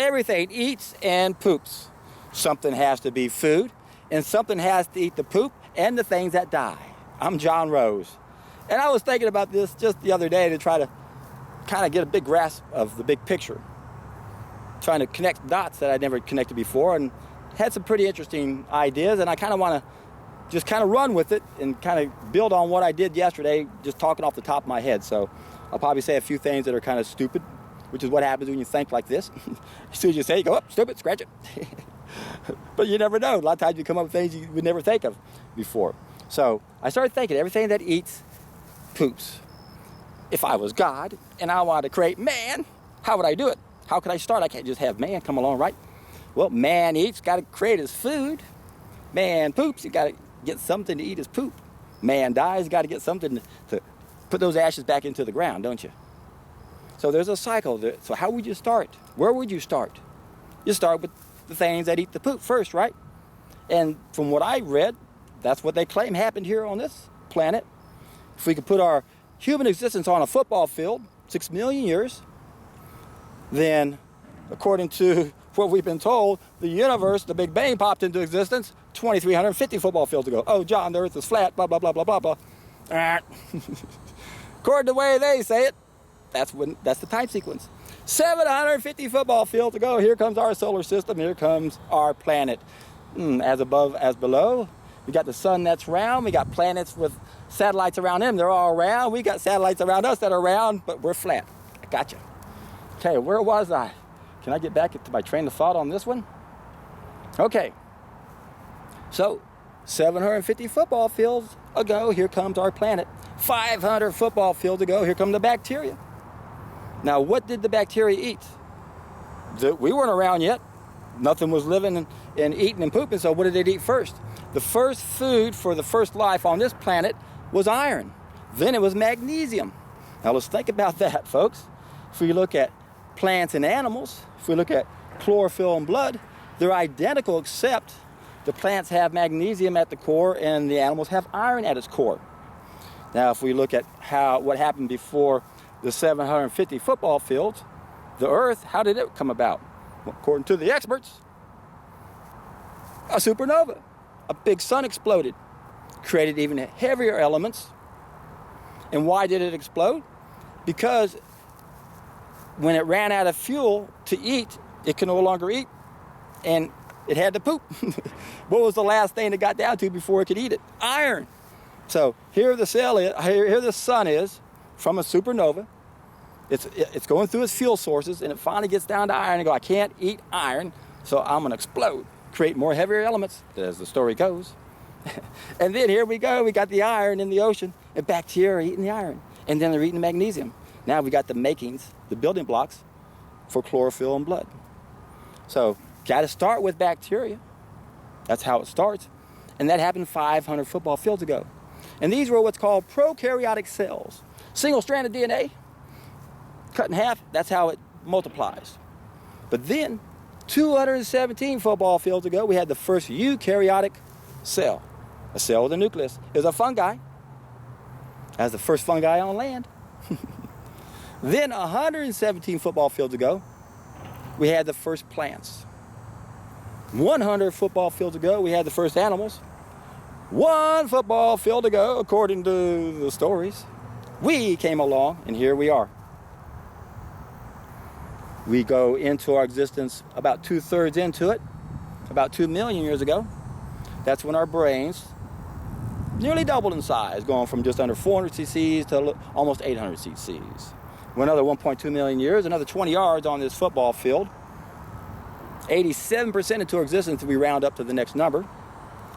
Everything eats and poops. Something has to be food, and something has to eat the poop and the things that die. I'm John Rose. And I was thinking about this just the other day to try to kind of get a big grasp of the big picture. Trying to connect dots that I'd never connected before, and had some pretty interesting ideas, and I kind of want to just kind of run with it and kind of build on what I did yesterday, just talking off the top of my head. So I'll probably say a few things that are kind of stupid, which is what happens when you think like this. As soon as you say, you go, oh, stupid, scratch it. But you never know. A lot of times you come up with things you would never think of before. So I started thinking, everything that eats poops. If I was God and I wanted to create man, how would I do it? How could I start? I can't just have man come along, right? Well, man eats, got to create his food. Man poops, you got to get something to eat his poop. Man dies, got to get something to put those ashes back into the ground, don't you? So there's a cycle. So how would you start? Where would you start? You start with the things that eat the poop first, right? And from what I read, that's what they claim happened here on this planet. If we could put our human existence on a football field, 6 million years, then according to what we've been told, the universe, the Big Bang, popped into existence 2,350 football fields ago. Oh, John, the earth is flat, blah, blah, blah, blah, blah, blah. According to the way they say it, that's the time sequence. 750 football fields ago, here comes our solar system, here comes our planet. As above, as below. We got the sun that's round, we got planets with satellites around them, they're all round. We got satellites around us that are round, but we're flat. I gotcha. Okay, where was I? Can I get back to my train of thought on this one? Okay. So, 750 football fields ago, here comes our planet. 500 football fields ago, here come the bacteria. Now, what did the bacteria eat? We weren't around yet. Nothing was living and eating and pooping, so what did it eat first? The first food for the first life on this planet was iron. Then it was magnesium. Now, let's think about that, folks. If we look at plants and animals, if we look at chlorophyll and blood, they're identical, except the plants have magnesium at the core and the animals have iron at its core. Now, if we look at what happened before the 750 football fields, the Earth, how did it come about? Well, according to the experts, a supernova. A big sun exploded, created even heavier elements. And why did it explode? Because when it ran out of fuel to eat, it could no longer eat, and it had to poop. What was the last thing it got down to before it could eat it? Iron. So here the sun is from a supernova. It's going through its fuel sources, and it finally gets down to iron and go, I can't eat iron, so I'm going to explode, create more heavier elements, as the story goes. And then here we go, we got the iron in the ocean, and bacteria are eating the iron, and then they're eating the magnesium. Now we got the makings, the building blocks for chlorophyll and blood. So, got to start with bacteria. That's how it starts. And that happened 500 football fields ago. And these were what's called prokaryotic cells. Single-stranded DNA, cut in half, that's how it multiplies. But then, 217 football fields ago, we had the first eukaryotic cell. A cell with a nucleus. It was a fungi. As the first fungi on land. Then 117 football fields ago, we had the first plants. 100 football fields ago, we had the first animals. 1 football field ago, according to the stories, we came along, and here we are. We go into our existence about 2/3 into it, about 2 million years ago. That's when our brains nearly doubled in size, going from just under 400 cc's to almost 800 cc's. Another 1.2 million years, another 20 yards on this football field. 87% into existence, we round up to the next number.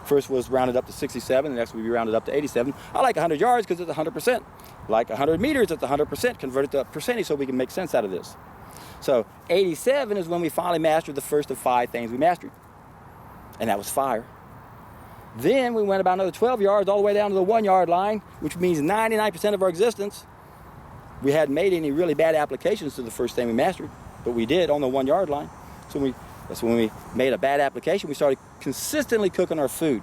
First was rounded up to 67, the next will be rounded up to 87. I like 100 yards because it's 100%. Like 100 meters, it's 100%. Convert it to a percentage so we can make sense out of this. So 87 is when we finally mastered the first of 5 things we mastered. And that was fire. Then we went about another 12 yards all the way down to the 1 yard line, which means 99% of our existence. We hadn't made any really bad applications to the first thing we mastered, but we did on the 1 yard line. So that's when we made a bad application. We started consistently cooking our food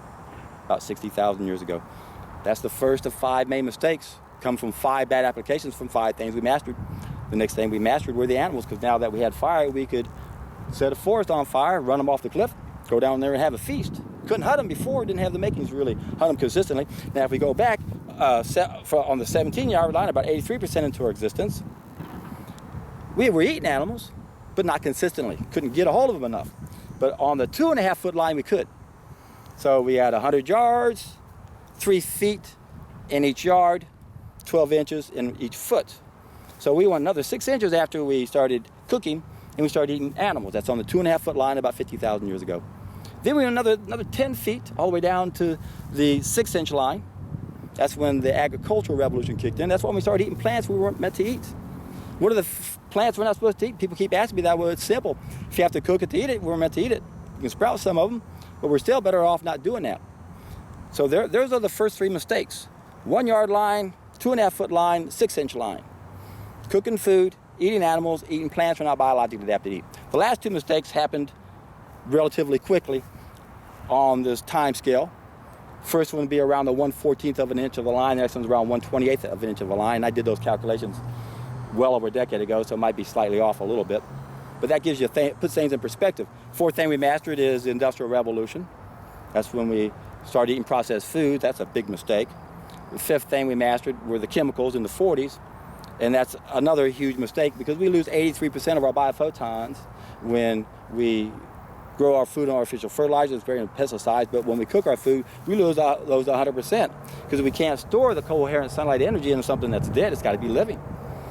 about 60,000 years ago. That's the first of 5 main mistakes. Come from 5 bad applications from 5 things we mastered. The next thing we mastered were the animals, because now that we had fire, we could set a forest on fire, run them off the cliff, go down there and have a feast. Couldn't hunt them before, didn't have the makings to really hunt them consistently. Now if we go back on the 17-yard line, about 83% into our existence, we were eating animals, but not consistently. Couldn't get a hold of them enough. But on the 2.5-foot line, we could. So we had 100 yards, 3 feet in each yard, 12 inches in each foot. So we went another 6 inches after we started cooking, and we started eating animals. That's on the 2.5-foot line about 50,000 years ago. Then we went another 10 feet all the way down to the 6-inch line. That's when the agricultural revolution kicked in. That's when we started eating plants we weren't meant to eat. What are the plants we're not supposed to eat? People keep asking me that. Well, it's simple. If you have to cook it to eat it, we're meant to eat it. You can sprout some of them, but we're still better off not doing that. So those are the first 3 mistakes. 1-yard line, 2.5-foot line, 6-inch line. Cooking food, eating animals, eating plants we're not biologically adapted to eat. The last 2 mistakes happened relatively quickly on this time scale. First one would be around the 1/14th of an inch of a line. The next one's around 1/28th of an inch of a line. I did those calculations well over a decade ago, so it might be slightly off a little bit. But that gives you puts things in perspective. 4th thing we mastered is the Industrial Revolution. That's when we started eating processed foods. That's a big mistake. The 5th thing we mastered were the chemicals in the 40s. And that's another huge mistake because we lose 83% of our biophotons when we grow our food on artificial fertilizers, very pesticides, but when we cook our food, we lose those 100% because we can't store the coherent sunlight energy into something that's dead. It's got to be living.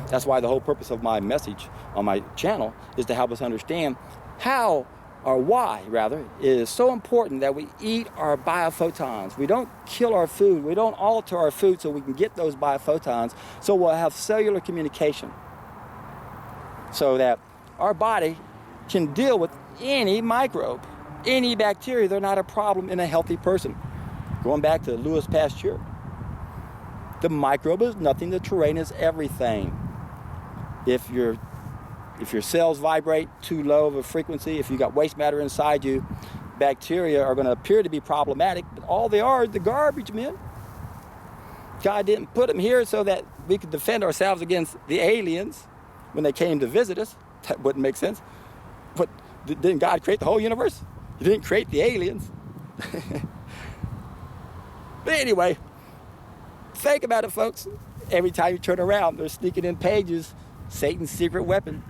That's why the whole purpose of my message on my channel is to help us understand how, or why rather, it is so important that we eat our biophotons. We don't kill our food. We don't alter our food so we can get those biophotons, so we'll have cellular communication so that our body can deal with any microbe, any bacteria. They're not a problem in a healthy person. Going back to Louis Pasteur, the microbe is nothing, the terrain is everything. If your cells vibrate too low of a frequency, if you got waste matter inside you, bacteria are going to appear to be problematic, but all they are is the garbage men. God didn't put them here so that we could defend ourselves against the aliens when they came to visit us. That wouldn't make sense. But didn't God create the whole universe? He didn't create the aliens. But anyway, think about it, folks. Every time you turn around, they're sneaking in pages, Satan's secret weapon,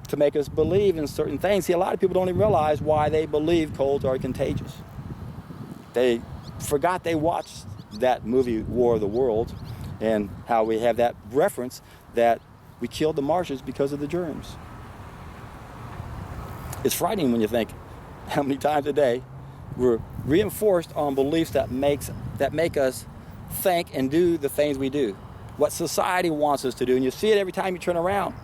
to make us believe in certain things. See, a lot of people don't even realize why they believe colds are contagious. They forgot they watched that movie, War of the Worlds, and how we have that reference that we killed the Martians because of the germs. It's frightening when you think how many times a day we're reinforced on beliefs that make us think and do the things we do, what society wants us to do. And you see it every time you turn around.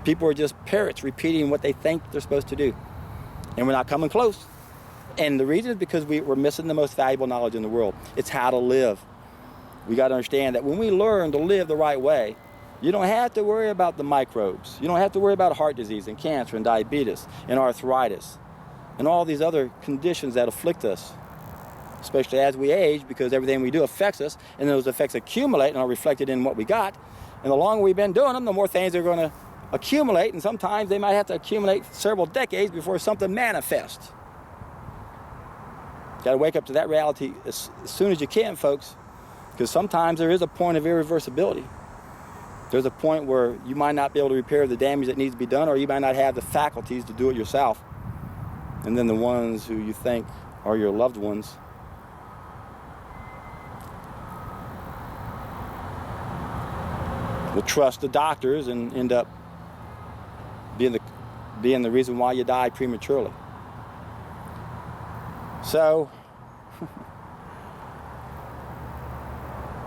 People are just parrots repeating what they think they're supposed to do. And we're not coming close. And the reason is because we're missing the most valuable knowledge in the world. It's how to live. We got to understand that when we learn to live the right way, you don't have to worry about the microbes. You don't have to worry about heart disease and cancer and diabetes and arthritis and all these other conditions that afflict us, especially as we age, because everything we do affects us, and those effects accumulate and are reflected in what we got. And the longer we've been doing them, the more things are going to accumulate, and sometimes they might have to accumulate several decades before something manifests. Got to wake up to that reality as soon as you can, folks, because sometimes there is a point of irreversibility. There's a point where you might not be able to repair the damage that needs to be done, or you might not have the faculties to do it yourself. And then the ones who you think are your loved ones will trust the doctors and end up being the reason why you die prematurely. So,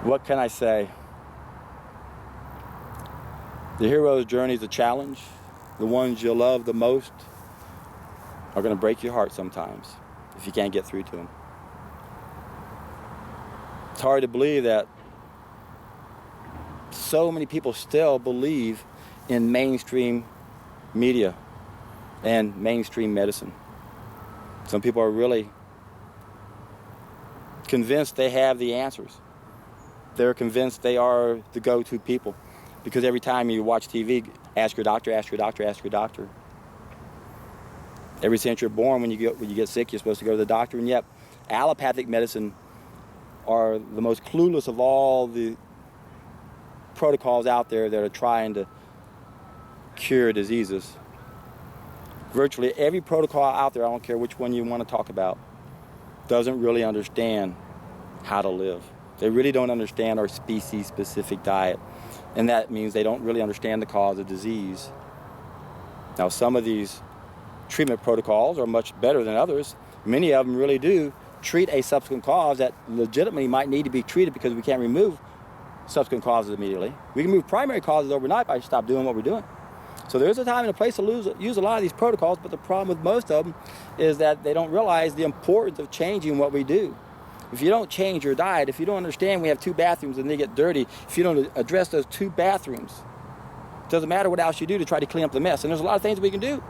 what can I say? The hero's journey is a challenge. The ones you love the most are going to break your heart sometimes if you can't get through to them. It's hard to believe that so many people still believe in mainstream media and mainstream medicine. Some people are really convinced they have the answers. They're convinced they are the go-to people. Because every time you watch TV, ask your doctor, ask your doctor, ask your doctor. Ever since you're born, when you get sick, you're supposed to go to the doctor. And yet, allopathic medicine are the most clueless of all the protocols out there that are trying to cure diseases. Virtually every protocol out there, I don't care which one you want to talk about, doesn't really understand how to live. They really don't understand our species-specific diet. And that means they don't really understand the cause of disease. Now, some of these treatment protocols are much better than others. Many of them really do treat a subsequent cause that legitimately might need to be treated because we can't remove subsequent causes immediately. We can move primary causes overnight by stop doing what we're doing. So there's a time and a place to use a lot of these protocols, but the problem with most of them is that they don't realize the importance of changing what we do. If you don't change your diet, if you don't understand we have 2 bathrooms and they get dirty, if you don't address those 2 bathrooms, it doesn't matter what else you do to try to clean up the mess. And there's a lot of things we can do.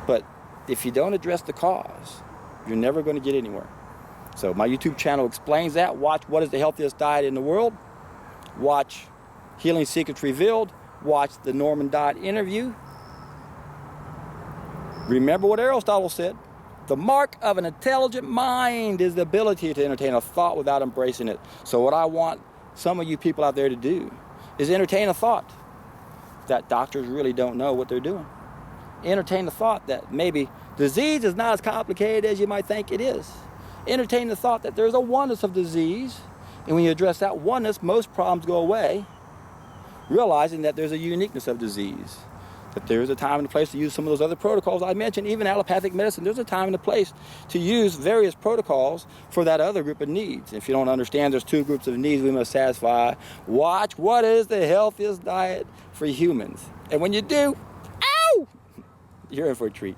But if you don't address the cause, you're never going to get anywhere. So my YouTube channel explains that. Watch What is the Healthiest Diet in the World. Watch Healing Secrets Revealed. Watch the Norman Dodd interview. Remember what Aristotle said. The mark of an intelligent mind is the ability to entertain a thought without embracing it. So what I want some of you people out there to do is entertain a thought that doctors really don't know what they're doing. Entertain the thought that maybe disease is not as complicated as you might think it is. Entertain the thought that there's a oneness of disease, and when you address that oneness, most problems go away, realizing that there's a uniqueness of disease, that there's a time and a place to use some of those other protocols I mentioned, even allopathic medicine. There's a time and a place to use various protocols for that other group of needs. If you don't understand there's 2 groups of needs we must satisfy, watch What is the Healthiest Diet for Humans. And when you do, ow, you're in for a treat.